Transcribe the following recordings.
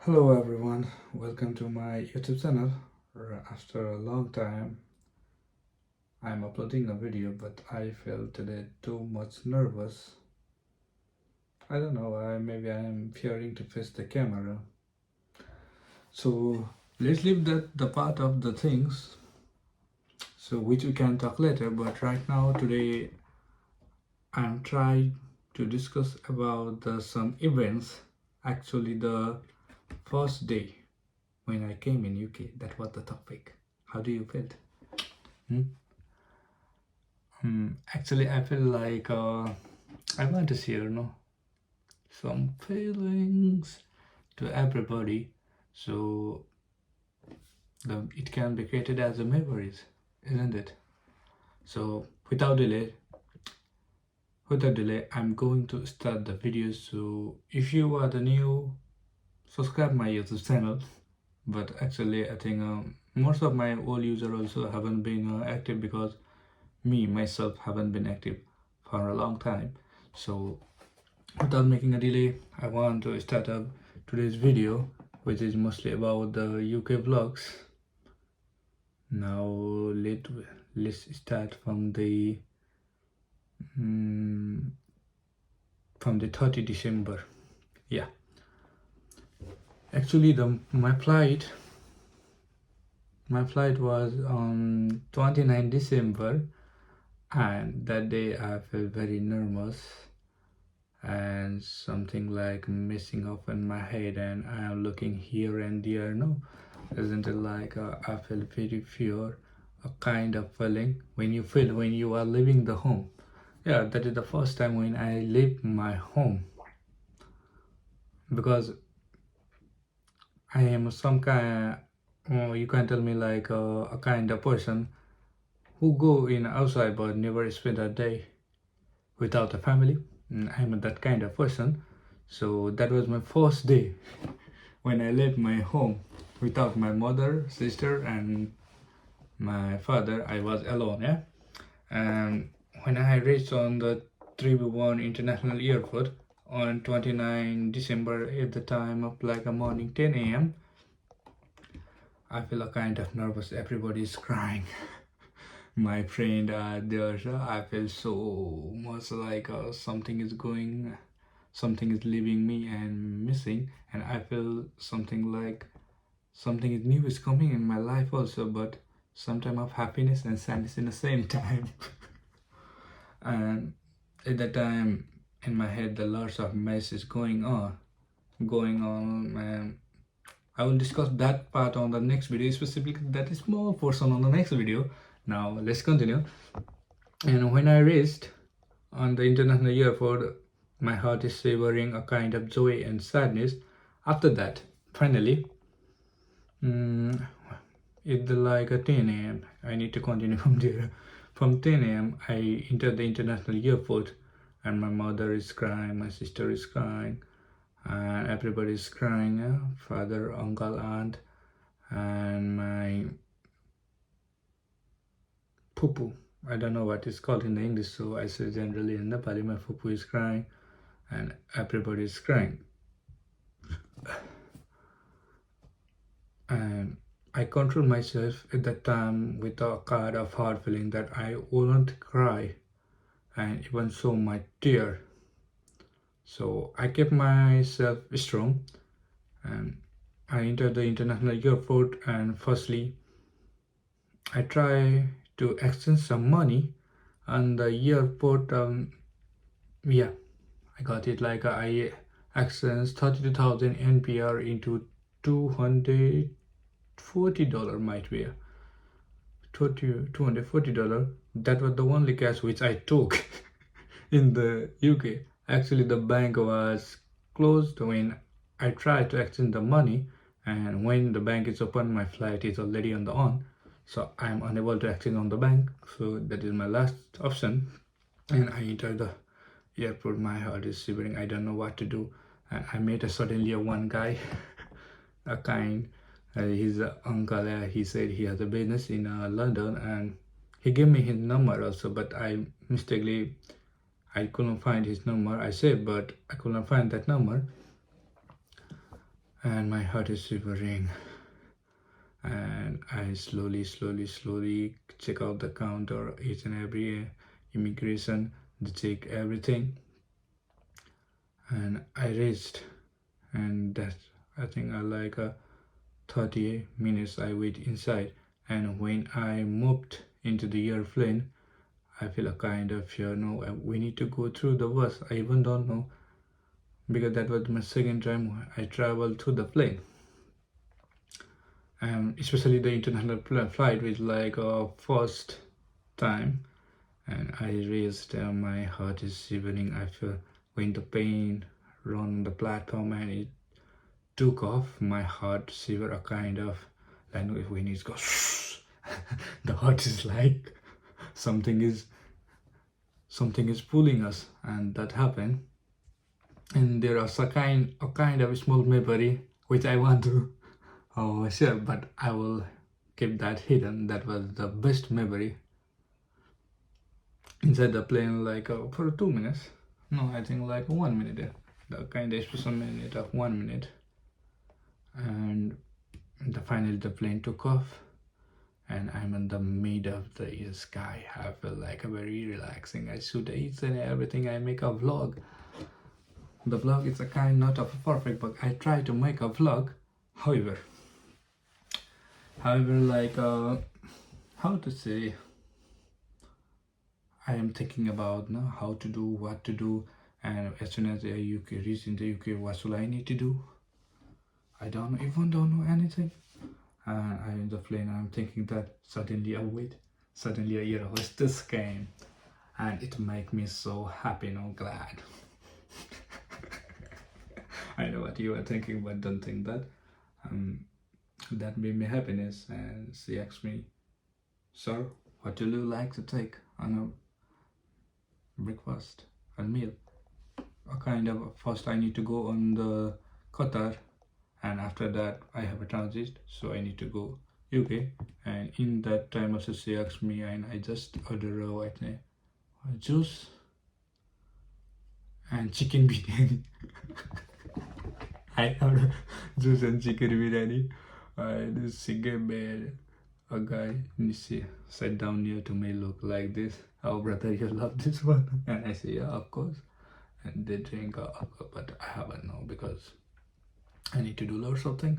Hello everyone, welcome to my YouTube channel. After a long time, I'm uploading a video, but I feel today too much nervous. I don't know, maybe I'm fearing to face the camera. So let's leave that the part of the things, so which we can talk later. But right now, today, I'm trying to discuss about some events. Actually, the first day when I came in UK, that was the topic. How do you feel? Hmm? Actually, I feel like I want to share, some feelings to everybody, so it can be created as a memories, isn't it? So without delay, I'm going to start the video. So if you are the new, subscribe my YouTube channel. But actually, I think most of my old users also haven't been active because me myself haven't been active for a long time. So without making a delay, I want to start up today's video, which is mostly about the UK vlogs. Now let's start from the 30 December. Yeah, actually my flight was on 29 December, and that day I felt very nervous and something like messing up in my head, and I am looking here and there. No, isn't it like I feel very fear, a kind of feeling when you feel when you are leaving the home. Yeah, that is the first time when I leave my home, because I am some kind, you can tell me like a kind of person who go in outside but never spend a day without a family. I'm that kind of person. So that was my first day when I left my home without my mother, sister, and my father. I was alone. Yeah, and when I reached on the 3B1 International Airport on 29 December at the time of like a morning 10 a.m., I feel a kind of nervous. Everybody is crying. My friend there, I feel so much like something is leaving me and missing, and I feel something like something new is coming in my life also, but some time of happiness and sadness in the same time. And at that time in my head, the lots of mess is going on, and I will discuss that part on the next video, specifically that is small portion on the next video. Now let's continue. And when I reached on the international airport, my heart is savoring a kind of joy and sadness. After that, finally, it's like a 10 a.m. I need to continue from there. From 10 a.m., I entered the international airport, and my mother is crying, my sister is crying, and everybody is crying. Father, uncle, aunt, and my pupu. I don't know what it's called in English, so I say generally in Nepali, my pupu is crying, and everybody is crying. And I control myself at that time with a kind of hard feeling that I wouldn't cry and even show my tear. So I kept myself strong, and I entered the international airport, and firstly I try to exchange some money on the airport. Yeah, I got it like I exchanged 32,000 NPR into $240 might be $240. That was the only cash which I took in the UK. Actually, the bank was closed when I tried to exchange the money, and when the bank is open, my flight is already on, so I'm unable to exchange on the bank. So that is my last option, and I entered the airport. My heart is shivering. I don't know what to do, and I met suddenly one guy, a kind. His uncle. He said he has a business in London, and he gave me his number also. But I couldn't find his number. I said, but I couldn't find that number. and my heart is shivering. And I slowly check out the counter, each and every immigration, they check everything, and I reached, and that I think I like 30 minutes I wait inside, and when I moved into the airplane, I feel a kind of fear. No, we need to go through the bus. I even don't know because that was my second time I traveled through the plane, and especially the international flight was like a first time, and I raised. My heart is shivering. I feel when the pain run the platform and it took off, my heart shiver a kind of, and when it goes, the heart is like something is something is pulling us, and that happened. And there are a kind of small memory which I want to share, but I will keep that hidden. That was the best memory inside the plane, like for 2 minutes. No, I think like 1 minute. The kind of special minute of 1 minute, and finally the plane took off, and I'm in the mid of the sky. I feel like a very relaxing. I shoot each and everything. I make a vlog. The vlog is a kind not of a perfect, but I try to make a vlog. However, like how to say, I am thinking about how to do, what to do, and as soon as I reach in the UK, what should I need to do? I don't know anything. And I'm in the plane. I'm thinking that suddenly a air hostess came, and it make me so happy and glad. I know what you are thinking, but don't think that. That made me happiness, and she asked me, "Sir, what do you like to take on a breakfast, a meal?" A kind of first I need to go on the Qatar, and after that I have a transit, so I need to go UK. And in that time also she asked me, and I just order a juice and chicken biryani. I order juice and chicken biryani, and she gave me a guy, and she sat down near to me, look like this. "Oh brother, you love this one?" And I say, "Yeah, of course." And they drink alcohol, but I haven't now because I need to do lots of things.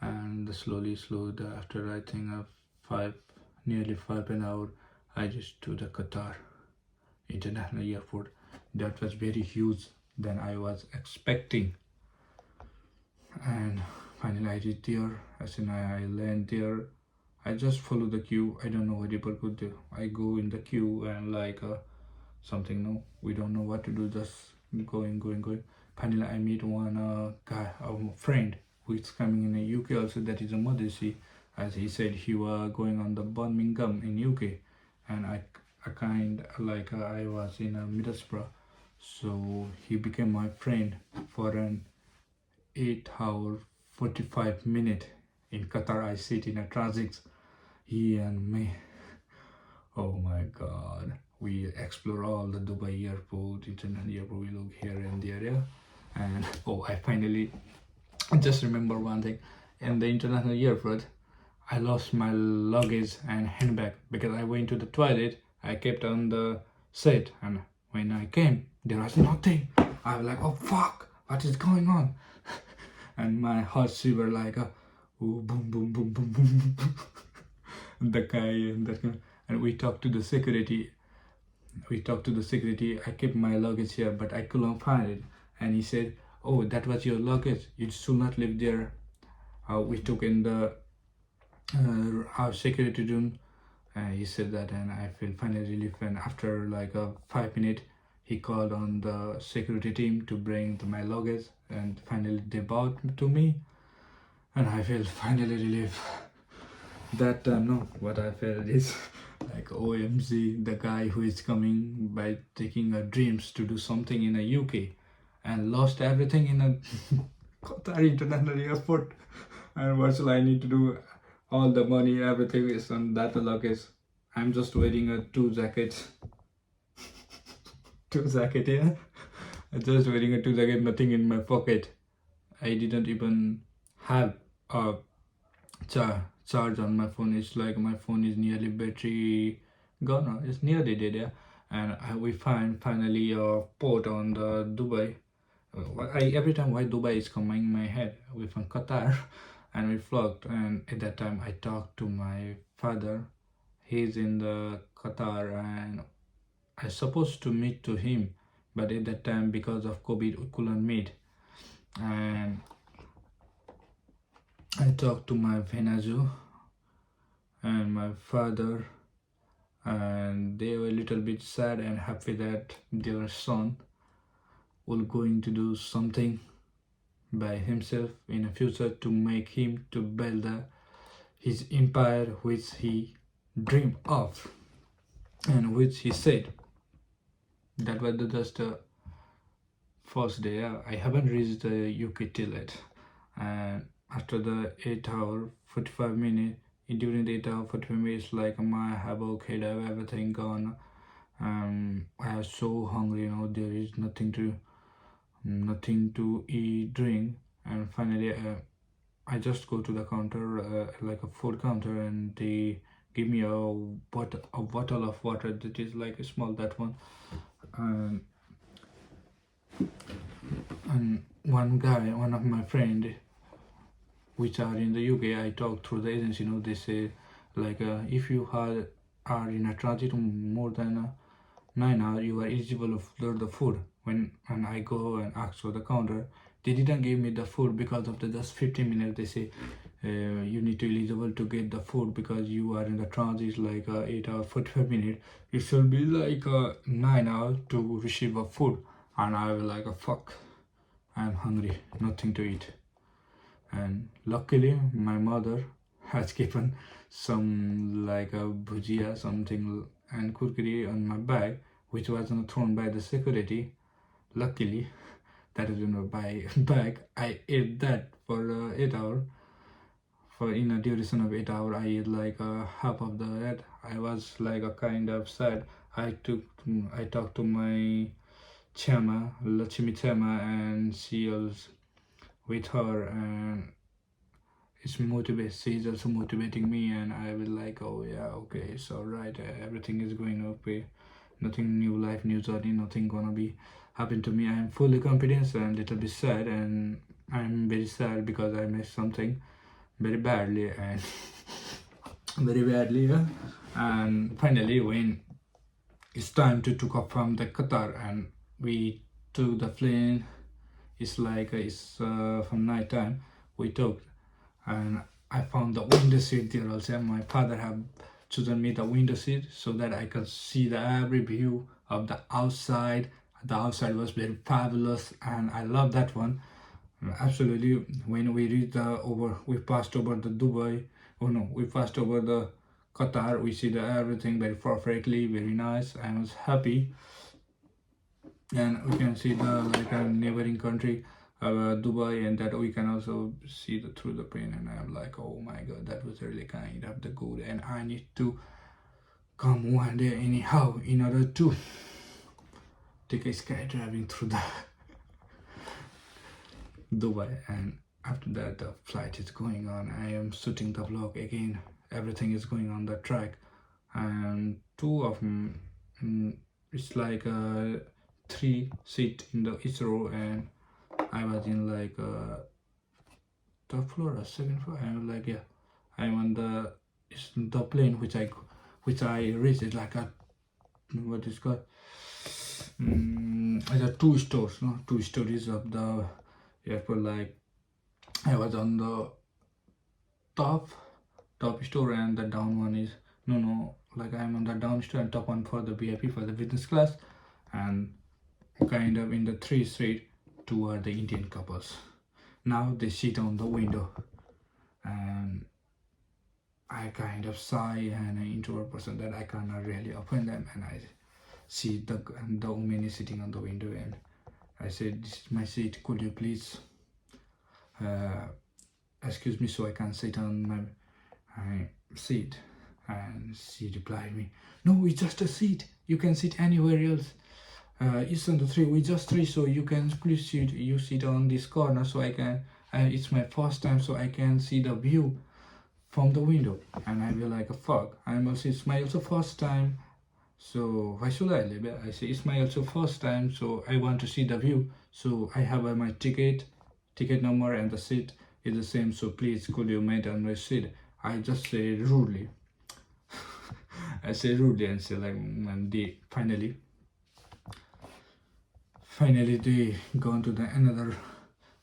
And slowly after I think of nearly 5 an hour, I just to the Qatar International Airport. That was very huge than I was expecting. And finally I reached there. As soon as I land there, I just follow the queue. I don't know what people could do. I go in the queue and like something, no, we don't know what to do, just going. Finally I meet one guy, a friend who is coming in the UK also, that is a Madesi. As he said, he was going on the Birmingham in UK, and I kind like I was in Middlesbrough, so he became my friend for an 8 hour 45 minute. In Qatar I sit in a transit, he and me. Oh my god, we explore all the Dubai airport, international airport, we look here and there, yeah. And I finally just remember one thing. In the international airport, I lost my luggage and handbag because I went to the toilet. I kept on the seat, and when I came, there was nothing. I was like, "Oh fuck, what is going on?" And my heart shiver like a boom, boom, boom, boom, boom. The guy and we talked to the security. I kept my luggage here, but I couldn't find it. And he said, "Oh, that was your luggage. You should not live there." We took in the our security room. He said that, and I feel finally relief. And after like 5 minutes, he called on the security team to bring my luggage, and finally they brought to me, and I feel finally relief. That time, no, what I felt is like OMG, the guy who is coming by taking a dreams to do something in a UK and lost everything in a Qatar International Airport. And what shall I need to do? All the money, everything is on that luggage. I'm just wearing a two jackets. Yeah. I'm just wearing a two jacket, nothing in my pocket. I didn't even have a charge on my phone. It's like my phone is nearly battery gone. It's nearly dead, yeah. And we find finally a port on the Dubai. Every time why Dubai is coming in my head. We from Qatar, and we flocked. And at that time, I talked to my father. He's in the Qatar, and I supposed to meet to him, but at that time because of COVID, we couldn't meet. And I talked to my Venazu and my father, and they were a little bit sad and happy that their son will going to do something by himself in the future to make him to build his empire which he dreamed of and which he said. That was just the first day. I haven't reached the UK till it, and after the 8 hour 45 minutes, during the 8 hour 45 minutes, like my havoc head have everything gone. I was so hungry, there is nothing to eat, drink, and finally I just go to the counter, like a food counter, and they give me a bottle of water that is like a small that one, and one of my friend which are in the UK, I talk through the agency. They say like if you are in a transit more than 9 hours, you are eligible for the food. When I go and ask for the counter, they didn't give me the food because of the just 15 minutes. They say you need to eligible to get the food because you are in the transit like 8 hours 45 minutes. It should be like 9 hours to receive a food, and I was like fuck, I'm hungry, nothing to eat. And luckily my mother has given some like a bhujia something and kurkuri on my bag, which was thrown by the security. Luckily that is in my bag. I ate that for 8 hours. For in a duration of 8 hours, I ate like half of that. I was like a kind of sad. I talked to my Chama, Lachimi Chama, and she was with her, and she's also motivating me, and I will like, oh yeah, okay, it's all right, everything is going okay, nothing new life, new journey, nothing gonna be happen to me. I am fully confident and little bit sad, and I'm very sad because I missed something very badly and very badly, yeah. And finally when it's time to took off from the Qatar, and we took the plane, it's like it's from night time we took, and I found the window seat there also. My father have chosen me the window seat so that I could see the every view of the outside. The outside was very fabulous, and I love that one. Absolutely. When we reached we passed over the Dubai. Oh no, we passed over the Qatar. We see the everything very perfectly, very nice. I was happy, and we can see the like a neighboring country, Dubai, and that we can also see through the plane. And I'm like, oh my god, that was really kind of the good, and I need to come one day anyhow in order to take a skydiving through the Dubai. And after that the flight is going on, I am shooting the vlog again, everything is going on the track, and two of them, it's like a 3 seat in the each row, and I was in like top floor or second floor. I'm like, yeah, I'm on the plane which I reached. It's like a what is called it's a two stories of the airport. Like I was on the top store, and the down one is like I'm on the down store, and top one for the VIP for the business class, and kind of in the 3 seat two are the Indian couples. Now they sit on the window, and I kind of sigh, and an introvert person that I cannot really open them, and I see the woman is sitting on the window, and I said, this is my seat, could you please excuse me so I can sit on my seat? And she replied me, no, it's just a seat, you can sit anywhere else. It's on the three, we just three, so you can please sit on this corner so I can and it's my first time, so I can see the view from the window, and I will like a fuck. It's my also first time, so why should I leave it? I say it's my also first time, so I want to see the view. So I have my ticket number, and the seat is the same. So please, could you mate on my seat? I just say rudely. I say rudely and say like, and they finally they gone to the another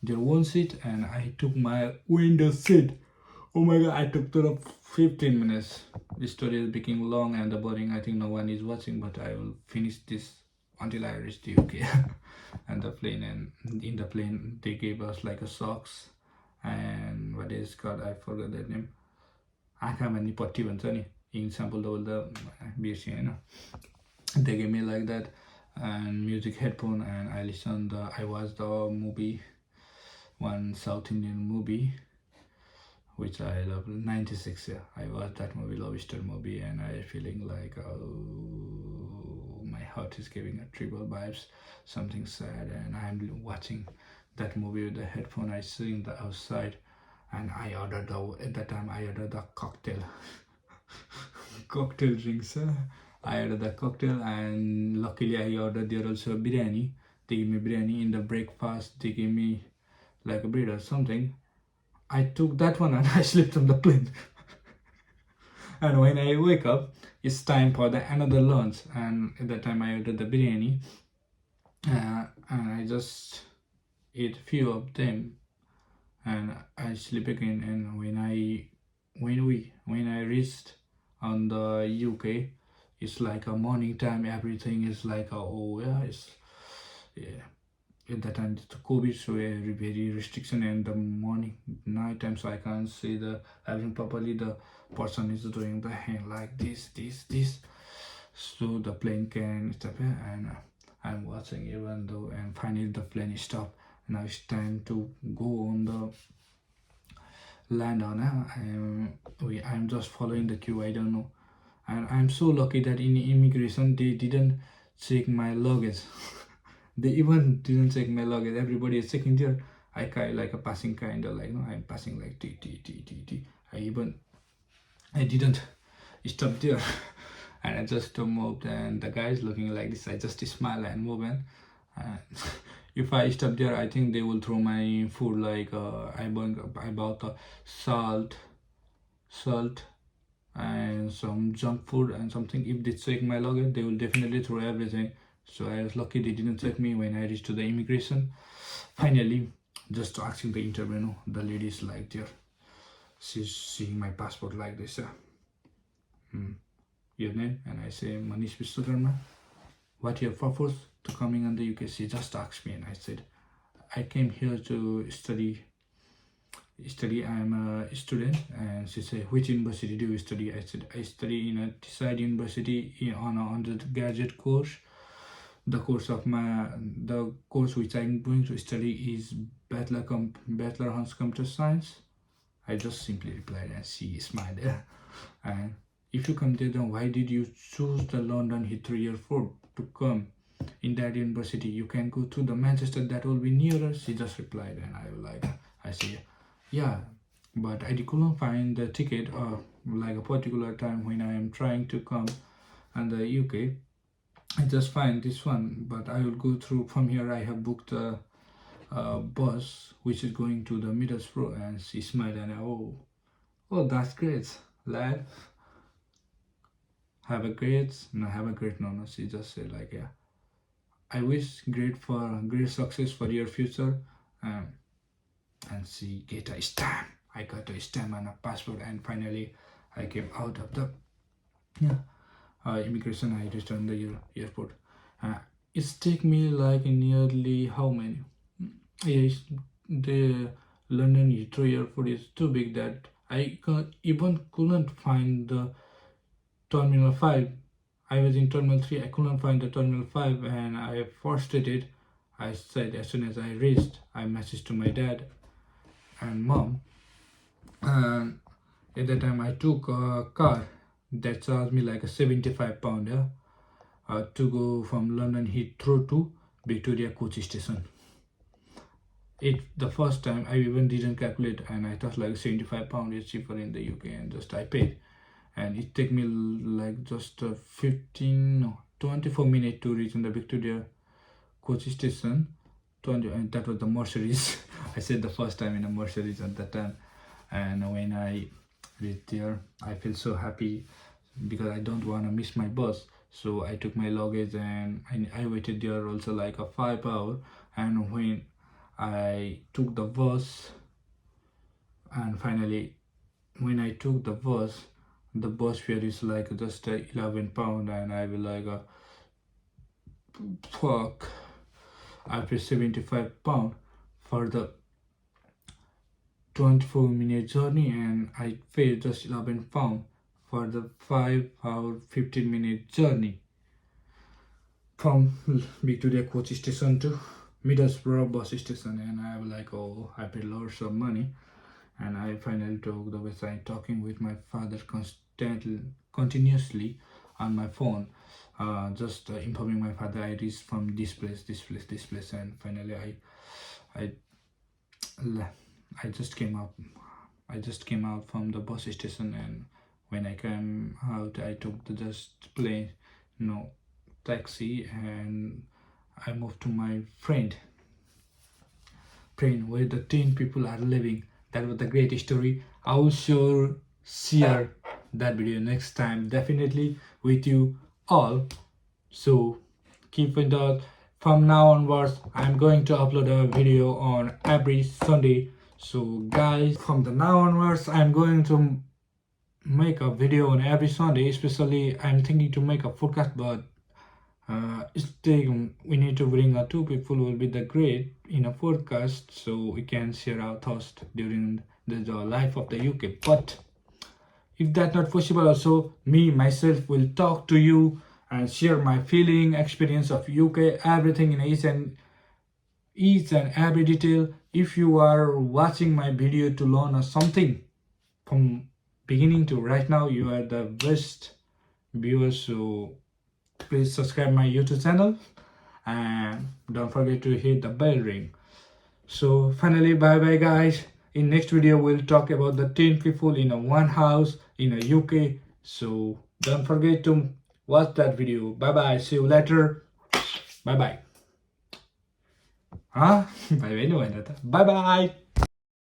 their one seat, and I took my window seat. Oh my god, I took to the 15 minutes. The story is becoming long and the boring. I think no one is watching, but I will finish this until I reach the UK. And the plane, and in the plane they gave us like a socks and what is called, I forgot that name. आँखामा नि पट्टी भन्छ नि, example the बिर्सेँ होइन. They gave me like that and music headphone, and I watched the movie, one South Indian movie which I love, 96. Yeah, I watched that movie, love story movie, and I feeling like, oh, my heart is giving a triple vibes, something sad, and I'm watching that movie with the headphone. I sitting the outside, and I ordered at that time I ordered the cocktail cocktail drinks. I ordered the cocktail, and luckily I ordered there also biryani. They gave me biryani in the breakfast. They gave me like a bread or something. I took that one and I slept on the plane. And when I wake up, it's time for the another lunch. And at that time I ordered the biryani, and I just ate few of them, and I sleep again. And when I reached on the UK, it's like a morning time. Everything is like oh yeah, yeah. At that time it's COVID, so very restriction, and the morning night time, so I can't see the having properly. The person is doing the hand like this, so the plane can stop here, and I'm watching even though, and finally the plane stopped. Now it's time to go on the land on. I'm just following the queue, I don't know, and I'm so lucky that in immigration they didn't check my luggage. They even didn't check my luggage. Everybody is checking there. I like a passing kind of like, no, I'm passing like t. I didn't stop there. And I just moved, and the guy is looking like this. I just smile and move, and if I stop there, I think they will throw my food. Like I bought salt and some junk food and something. If they check my luggage, they will definitely throw everything. So I was lucky they didn't check me when I reached to the immigration. Finally, just asking the interview, the lady is like there. She's seeing my passport like this. Your name? And I say Manish Bishwokarma. What your purpose to coming on the UK? She just asked me, and I said, I came here to study. I'm a student. And she said, which university do you study? I said, I study in a Decide University on an undergraduate course. The course which I'm going to study is Bachelor Honours Computer Science. I just simply replied, and she smiled. And if you come there, then why did you choose the London Heathrow Airport to come in that university? You can go to the Manchester, that will be nearer. She just replied, and I say, yeah, but I couldn't find the ticket like a particular time when I am trying to come in the UK. I just find this one, but I will go through from here. I have booked a bus which is going to the Middlesbrough. And she smiled, and oh, that's great, lad. Have a great no. She just said like, yeah, I wish great success for your future. And she get a stamp. I got a stamp on a passport, and finally I came out of the immigration. I returned the airport. It's take me like nearly how many? Yes, the London Heathrow Airport is too big that I couldn't find the Terminal 5. I was in Terminal 3. I couldn't find the Terminal 5, and I frustrated. I said as soon as I reached, I messaged to my dad and mom. And at that time, I took a car that charged me like a £75 to go from London Heathrow to Victoria Coach Station. it the first time I even didn't calculate, and I thought like 75 pound is cheaper in the UK, and just I paid, and it take me like just 15 no 24 minutes to reach in the Victoria coach station. 20, and that was the Mercedes. I said the first time in a Mercedes at that time, and when I reached there, I feel so happy because I don't want to miss my bus. So I took my luggage, and I waited there also like a 5 hour. And when I took the bus, and finally when I took the bus fare is like just 11 pound, and I will like fuck, I pay 75 pound for the 24-minute journey, and I paid just 11 pound for the 5 hour 15-minute journey from Victoria coach station to Middlesbrough bus station. And I was like, oh, I paid lots of money. And I finally took the website, talking with my father continuously on my phone, just informing my father I reached from this place, this place, this place. And finally I I just came out. I just came out from the bus station, and when I came out, I took the just plane, taxi, and I moved to my friend where the 10 people are living. That was the great story. I will sure share that video next time, definitely with you all. So keep in touch. From now onwards, I'm going to upload a video on every Sunday. So guys, from the now onwards, I'm going to make a video on every Sunday. Especially, I'm thinking to make a podcast, but we need to bring two people will be the great in a podcast, so we can share our thoughts during the life of the UK. But if that's not possible, also me myself will talk to you and share my feeling, experience of UK, everything in each and every detail. If you are watching my video to learn something from beginning to right now, you are the best viewers. So please subscribe my YouTube channel, and don't forget to hit the bell ring. So finally, bye bye guys. In next video, we'll talk about the 10 people in a one house in a UK. So don't forget to watch that video. Bye bye. See you later. Bye bye. Huh? Bye bye. Bye bye.